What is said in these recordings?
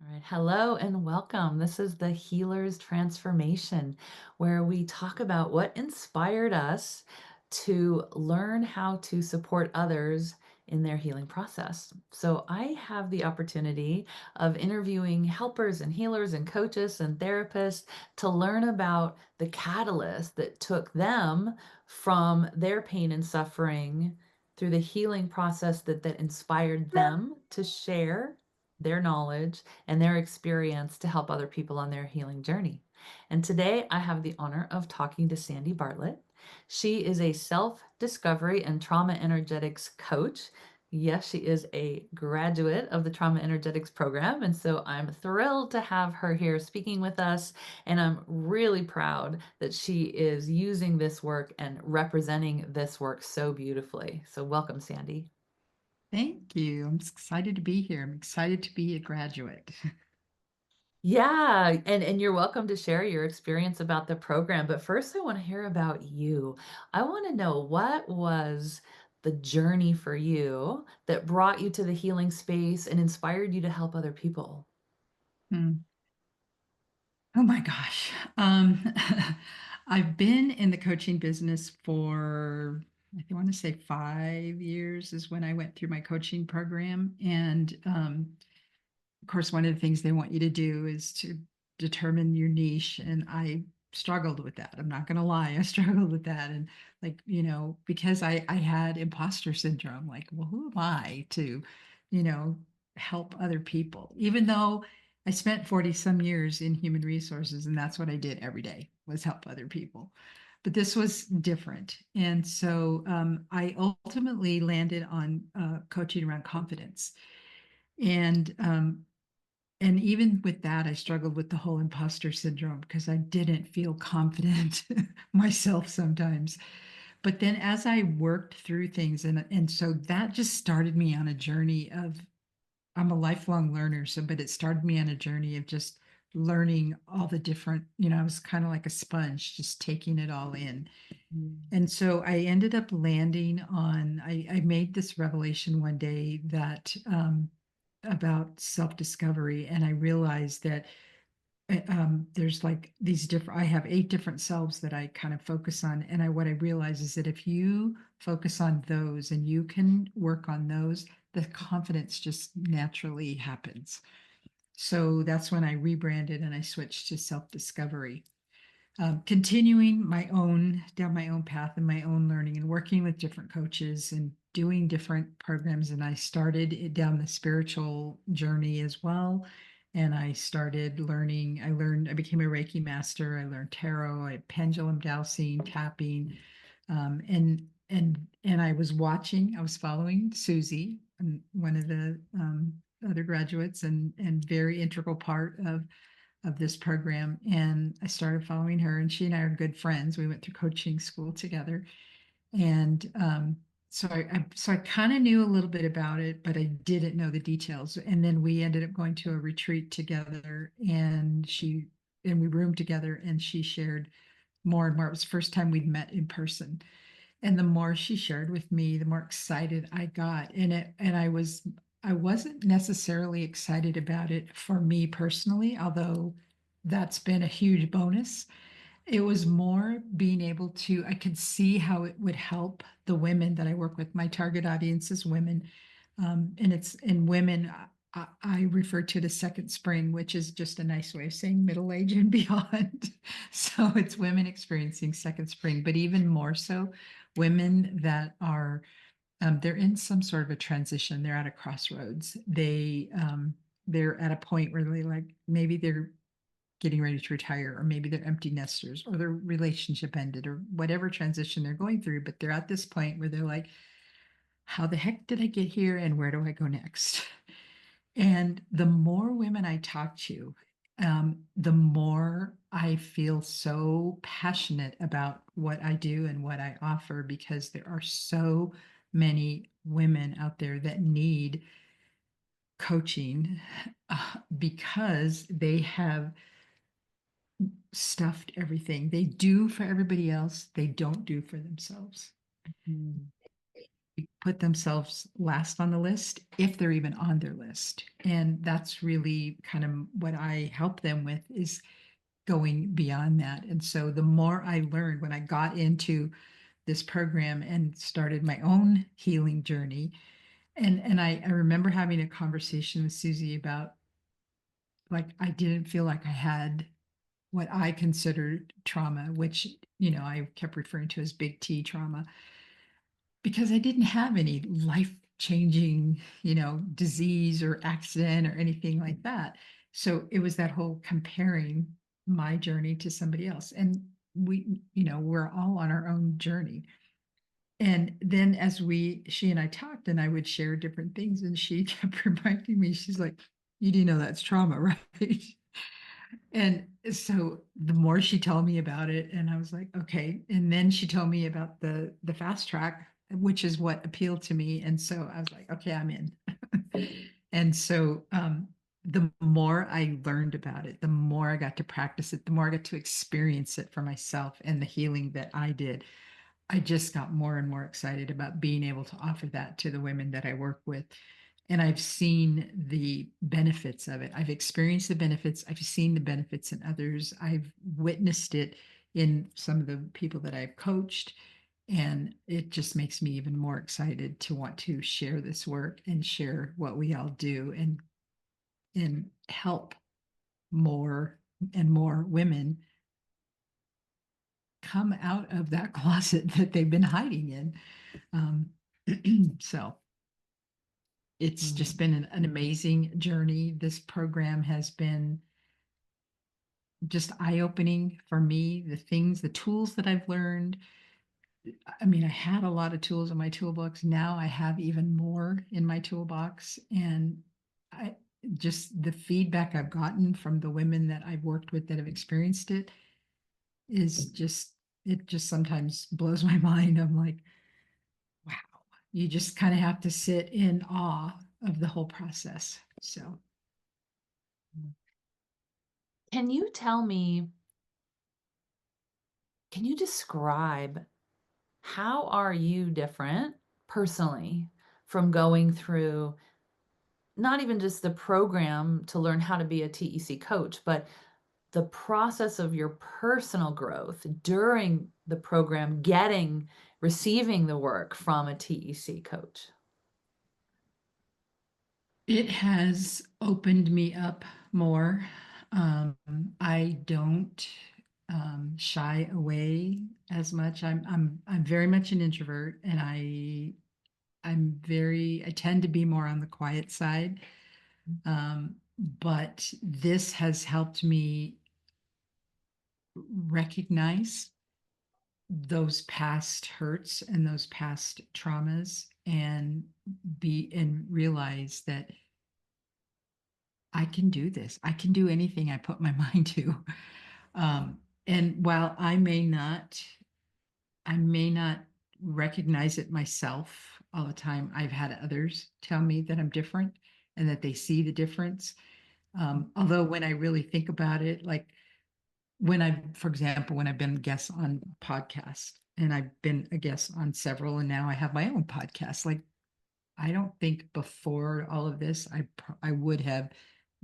All right. Hello and welcome. This is the Healer's Transformation, where we talk about what inspired us to learn how to support others in their healing process. So, I have the opportunity of interviewing helpers and healers and coaches and therapists to learn about the catalyst that took them from their pain and suffering through the healing process that inspired them to share their knowledge and their experience to help other people on their healing journey. And today I have the honor of talking to Sandy Bartlett. She is a self discovery and trauma energetics coach. Yes, she is a graduate of the Trauma Energetics program. And so I'm thrilled to have her here speaking with us. And I'm really proud that she is using this work and representing this work so beautifully. So, welcome, Sandy. Thank you. I'm excited to be here. I'm excited to be a graduate. Yeah, and you're welcome to share your experience about the program. But first, I want to hear about you. I want to know what was the journey for you that brought you to the healing space and inspired you to help other people? Hmm. Oh my gosh. I've been in the coaching business for, I want to say 5 years is when I went through my coaching program. And of course, one of the things they want you to do is to determine your niche. And I struggled with that. I'm not going to lie. I struggled with that. And because I had imposter syndrome, like, well, who am I to, you know, help other people? Even though I spent 40 some years in human resources, and that's what I did every day was help other people. But this was different. And so I ultimately landed on coaching around confidence. And and even with that, I struggled with the whole imposter syndrome because I didn't feel confident myself sometimes. But then as I worked through things, and so that just started me on a journey of I'm a lifelong learner, so but it started me on a journey of just learning all the different, I was kind of like a sponge, just taking it all in. Mm. And so I ended up landing on, I made this revelation one day that about self-discovery, and I realized that there's like these different, I have 8 different selves that I kind of focus on. And what I realize is that if you focus on those and you can work on those, the confidence just naturally happens. So that's when I rebranded and I switched to self-discovery, continuing my own down my own path and my own learning and working with different coaches and doing different programs. And I started it down the spiritual journey as well. And I started learning. I became a Reiki master. I learned tarot, pendulum dowsing, tapping, and I was watching. I was following Susie, one of the other graduates, and very integral part of this program. And I started following her, and she and I are good friends. We went through coaching school together. And so I kind of knew a little bit about it, but I didn't know the details. And then we ended up going to a retreat together, and we roomed together, and she shared more and more. It was the first time we'd met in person. And the more she shared with me, the more excited I got. I wasn't necessarily excited about it for me personally, although that's been a huge bonus. It was more being able to, I could see how it would help the women that I work with. My target audience is women. And it's in women, I refer to it as second spring, which is just a nice way of saying middle age and beyond. So it's women experiencing second spring, but even more so, women that are they're in some sort of a transition. They're at a crossroads. They're at a point where they like maybe they're getting ready to retire, or maybe they're empty nesters, or their relationship ended, or whatever transition they're going through. But they're at this point where they're like, how the heck did I get here and where do I go next? And the more women I talk to, the more I feel so passionate about what I do and what I offer, because there are so many women out there that need coaching because they have stuffed everything. They do for everybody else, they don't do for themselves. Mm. put themselves last on the list if they're even on their list. And that's really kind of what I help them with, is going beyond that. And so the more I learned when I got into this program and started my own healing journey, and I remember having a conversation with Susie about, like, I didn't feel like I had what I considered trauma, which, I kept referring to as big T trauma, because I didn't have any life changing, disease or accident or anything like that. So it was that whole comparing my journey to somebody else. And we're all on our own journey. And then as she and I talked, and I would share different things, and she kept reminding me, she's like, you do know that's trauma, right? And so the more she told me about it, and I was like, okay. And then she told me about the fast track, which is what appealed to me. And so I was like, okay, I'm in. And so the more I learned about it, the more I got to practice it, the more I got to experience it for myself, and the healing that I did, I just got more and more excited about being able to offer that to the women that I work with. And I've seen the benefits of it. I've experienced the benefits. I've seen the benefits in others. I've witnessed it in some of the people that I've coached. And it just makes me even more excited to want to share this work and share what we all do, and help more and more women come out of that closet that they've been hiding in. Um, so it's just Mm. been an amazing journey. This program has been just eye-opening for me. The tools that I've learned. I mean, I had a lot of tools in my toolbox. Now I have even more in my toolbox. And I just the feedback I've gotten from the women that I've worked with that have experienced it is just, it just sometimes blows my mind. I'm like, wow, you just kind of have to sit in awe of the whole process. So Can you tell me, can you describe how are you different personally from going through not even just the program to learn how to be a TEC coach, but the process of your personal growth during the program, receiving the work from a TEC coach? it has opened me up more. Um, I don't shy away as much. I'm very much an introvert, and I tend to be more on the quiet side. But this has helped me recognize those past hurts and those past traumas, and realize that I can do this. I can do anything I put my mind to. And while I may not recognize it myself all the time, I've had others tell me that I'm different and that they see the difference. Although when I really think about it, like, for example, when I've been guests on podcasts, and I've been a guest on several, and now I have my own podcast. Like, I don't think before all of this, I would have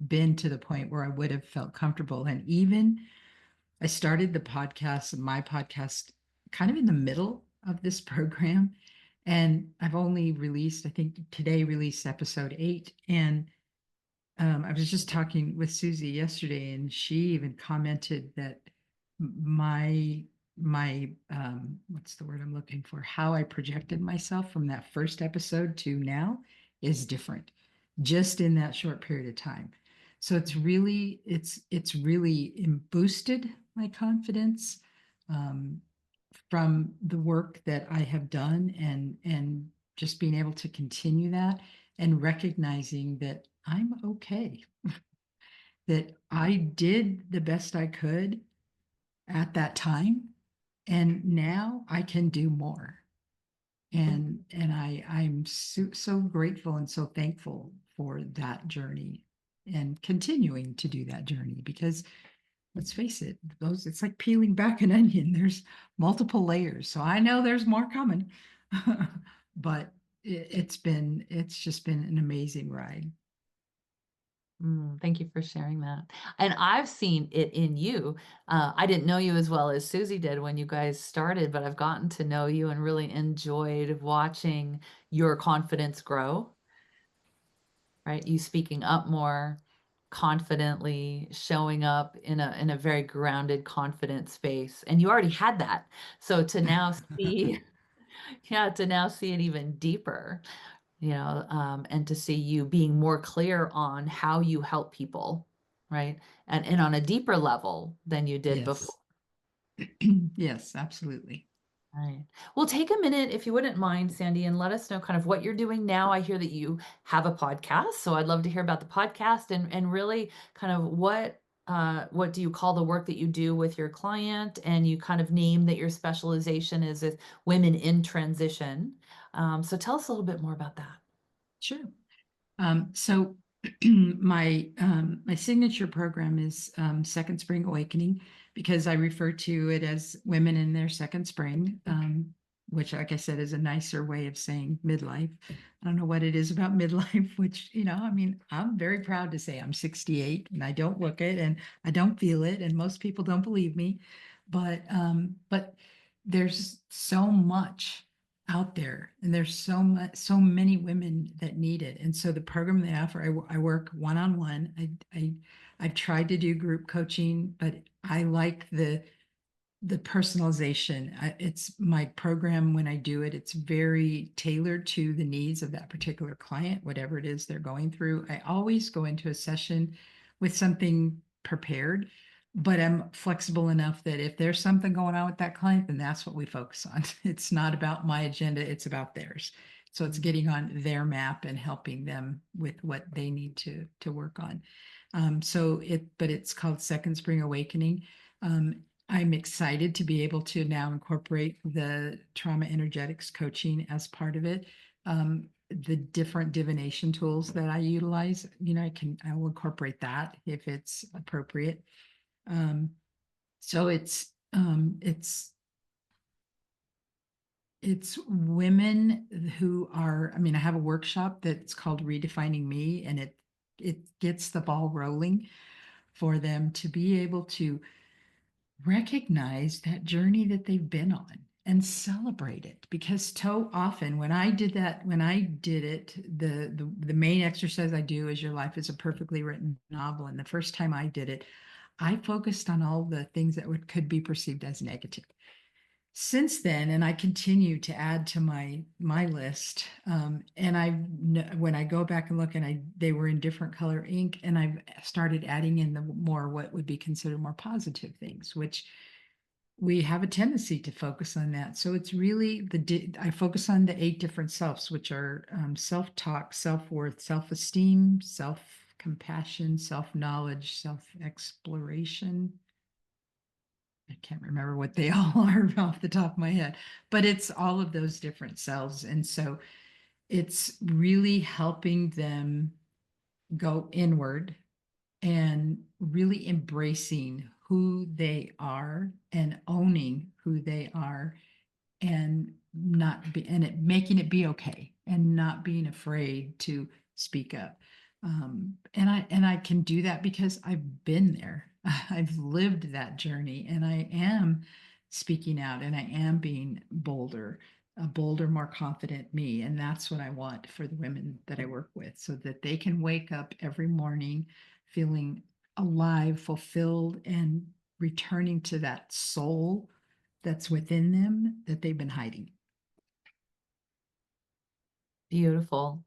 been to the point where I would have felt comfortable. And even I started my podcast, kind of in the middle of this program. And I've only released, I think today released episode 8. And I was just talking with Susie yesterday, and she even commented that my what's the word I'm looking for? How I projected myself from that first episode to now is different, just in that short period of time. So it's really boosted my confidence, um, from the work that I have done, and just being able to continue that, and recognizing that I'm okay, that I did the best I could at that time, and now I can do more. And I'm so grateful and so thankful for that journey, and continuing to do that journey, because let's face it, it's like peeling back an onion. There's multiple layers. So I know there's more coming. But it's just been an amazing ride. Thank you for sharing that. And I've seen it in you. I didn't know you as well as Susie did when you guys started, but I've gotten to know you and really enjoyed watching your confidence grow, right? You speaking up more confidently, showing up in a very grounded, confident space. And you already had that. So to now see, yeah, to now see it even deeper, and to see you being more clear on how you help people, right? And on a deeper level than you did before. Yes. Yes, absolutely. Right. Well, take a minute if you wouldn't mind, Sandy, and let us know kind of what you're doing now. I hear that you have a podcast, so I'd love to hear about the podcast and really kind of what do you call the work that you do with your client? And you kind of name that your specialization is with women in transition. So tell us a little bit more about that. Sure. So my signature program is Second Spring Awakening because I refer to it as women in their second spring, which, like I said, is a nicer way of saying midlife. I don't know what it is about midlife, which, I mean, I'm very proud to say I'm 68 and I don't look it and I don't feel it, and most people don't believe me. But there's so much out there, and there's so many women that need it. And so the program they offer, I work one-on-one. I've tried to do group coaching, but I like the personalization. It's my program. When I do it, it's very tailored to the needs of that particular client, whatever it is they're going through. I always go into a session with something prepared, but I'm flexible enough that if there's something going on with that client, then that's what we focus on. It's not about my agenda, it's about theirs. So it's getting on their map and helping them with what they need to work on. But it's called Second Spring Awakening. I'm excited to be able to now incorporate the trauma energetics coaching as part of it. The different divination tools that I utilize, I will incorporate that if it's appropriate. Um, so it's women who are, I mean, I have a workshop that's called Redefining Me, and it gets the ball rolling for them to be able to recognize that journey that they've been on and celebrate it, because so often when I did it, the main exercise I do is your life is a perfectly written novel, and the first time I did it, I focused on all the things that could be perceived as negative. Since then, and I continue to add to my list, and when I go back and look, and they were in different color ink, and I've started adding in the more what would be considered more positive things, which we have a tendency to focus on that. So it's really I focus on the 8 different selves, which are self-talk, self-worth, self-esteem, self-compassion, self-knowledge, self-exploration. I can't remember what they all are off the top of my head, but it's all of those different selves. And so it's really helping them go inward and really embracing who they are and owning who they are, and not be and it making it be okay and not being afraid to speak up. And I can do that because I've been there. I've lived that journey, and I am speaking out, and I am being bolder, a bolder, more confident me. And that's what I want for the women that I work with, so that they can wake up every morning feeling alive, fulfilled, and returning to that soul that's within them that they've been hiding. Beautiful.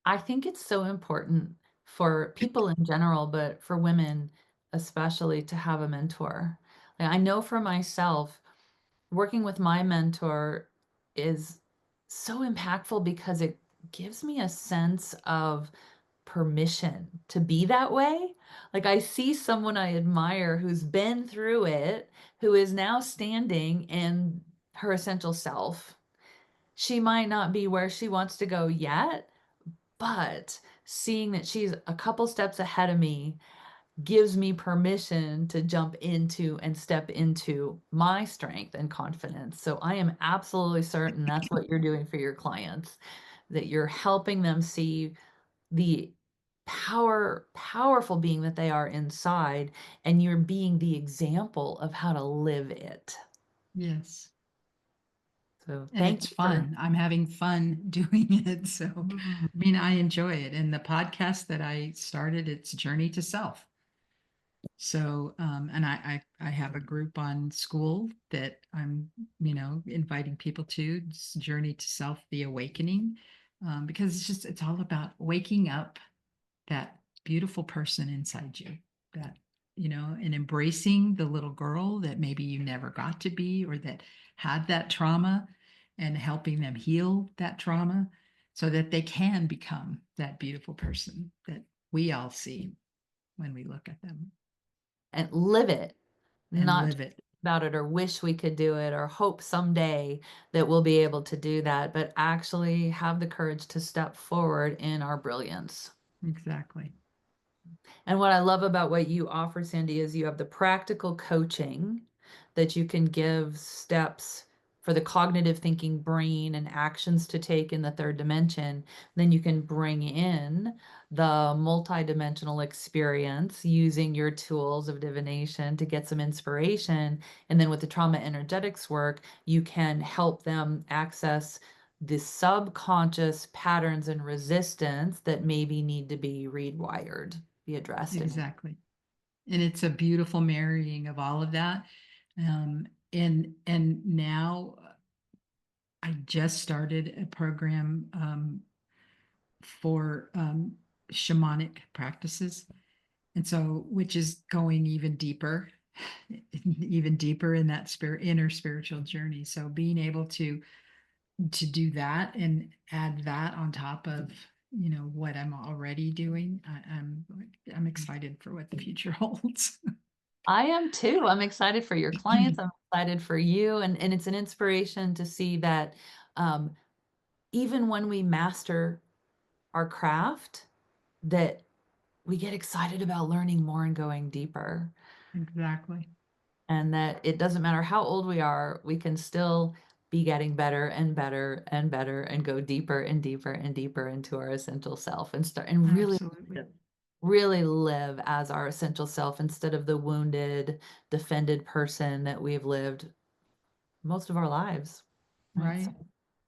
I think it's so important for people in general, but for women especially, to have a mentor. Like, I know for myself, working with my mentor is so impactful because it gives me a sense of permission to be that way. Like, I see someone I admire who's been through it, who is now standing in her essential self. She might not be where she wants to go yet, but seeing that she's a couple steps ahead of me gives me permission to jump into and step into my strength and confidence. So I am absolutely certain that's what you're doing for your clients, that you're helping them see the powerful being that they are inside, and you're being the example of how to live it. Yes. So And thank it's you for. fun. I'm having fun doing it. So, Mm. I mean, I enjoy it. And the podcast that I started, it's Journey to Self. So, and I have a group on school that I'm, inviting people to. It's Journey to Self, the Awakening, because it's all about waking up that beautiful person inside you, that, and embracing the little girl that maybe you never got to be, or that had that trauma, and helping them heal that trauma so that they can become that beautiful person that we all see when we look at them And live it, and not live just it. about it or wish we could do it or hope someday that we'll be able to do that, but actually have the courage to step forward in our brilliance. Exactly. And what I love about what you offer, Sandy, is you have the practical coaching that you can give steps for the cognitive thinking brain and actions to take in the third dimension. Then you can bring in the multidimensional experience using your tools of divination to get some inspiration. And then with the trauma energetics work, you can help them access the subconscious patterns and resistance that maybe need to be rewired, be addressed and. Exactly. And it's a beautiful marrying of all of that. And now I just started a program for shamanic practices. And so, which is going even deeper, even deeper in that inner spiritual journey. So being able to do that and add that on top of what I'm already doing, I'm excited for what the future holds. I am too. I'm excited for your clients. I'm excited for you. And it's an inspiration to see that um, even when we master our craft, that we get excited about learning more and going deeper. Exactly. And that it doesn't matter how old we are, we can still be getting better and better and better and go deeper and deeper and deeper into our essential self and start and Absolutely. really live as our essential self instead of the wounded, defended person that we've lived most of our lives. Right. So Right.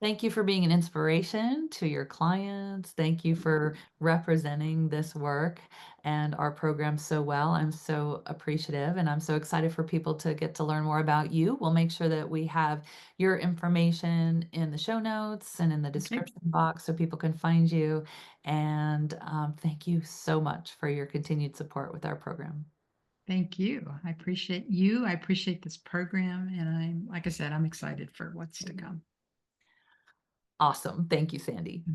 thank you for being an inspiration to your clients. Thank you for representing this work and our program so well. I'm so appreciative and I'm so excited for people to get to learn more about you. We'll make sure that we have your information in the show notes and in the Okay. description box so people can find you. And thank you so much for your continued support with our program. Thank you. I appreciate you. I appreciate this program. And like I said, I'm excited for what's to come. Awesome. Thank you, Sandy.